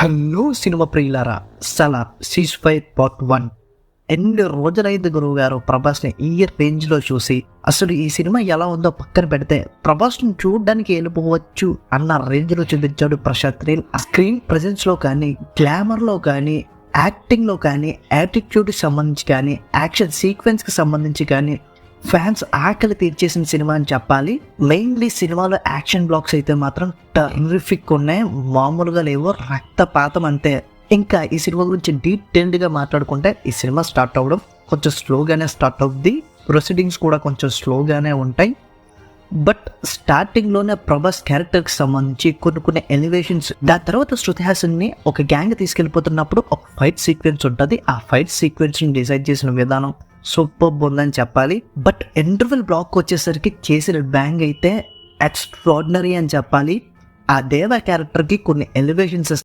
Hello cinema ప్రియులారా, Salaar cease fire part 1. ఎన్ని రోజులైంది గురువు గారు ప్రభాస్ని ఈ రేంజ్ లో చూసి. అసలు ఈ సినిమా ఎలా ఉందో పక్కన పెడితే ప్రభాస్ని చూడడానికి వెళ్ళిపోవచ్చు అన్న రేంజ్ లో చూపించాడు ప్రశాంత్ నీల్. స్క్రీన్ ప్రెజెన్స్ లో కానీ, గ్లామర్ లో కానీ, యాక్టింగ్ లో కానీ, యాటిట్యూడ్ కి సంబంధించి కానీ, యాక్షన్ సీక్వెన్స్ కి సంబంధించి కానీ ఫ్యాన్స్ ఆకలి తీర్చేసిన సినిమా అని చెప్పాలి. మెయిన్లీ సినిమాలో యాక్షన్ బ్లాక్స్ అయితే మాత్రం టెర్రిఫిక్ ఉన్నాయి, మామూలుగా లేవో, రక్తపాతం అంతే. ఇంకా ఈ సినిమా గురించి డీటెయిల్డ్గా మాట్లాడుకుంటే ఈ సినిమా స్టార్ట్ అవ్వడం కొంచెం స్లోగానే స్టార్ట్ అవుద్ది, ప్రొసీడింగ్స్ కూడా కొంచెం స్లోగానే ఉంటాయి. బట్ స్టార్టింగ్లోనే ప్రభాస్ క్యారెక్టర్కి సంబంధించి కొన్ని ఎలివేషన్స్, దాని తర్వాత శృతి హాసన్ని ఒక గ్యాంగ్ తీసుకెళ్ళిపోతున్నప్పుడు ఒక ఫైట్ సీక్వెన్స్ ఉంటుంది. ఆ ఫైట్ సీక్వెన్స్ని డిజైన్ చేసిన విధానం సూపర్ ఉందని చెప్పాలి. బట్ ఇంటర్వెల్ బ్లాక్ వచ్చేసరికి చేసిన బ్యాంగ్ అయితే ఎక్స్ట్రాడినరీ అని చెప్పాలి. ఆ దేవ క్యారెక్టర్కి కొన్ని ఎలివేషన్స్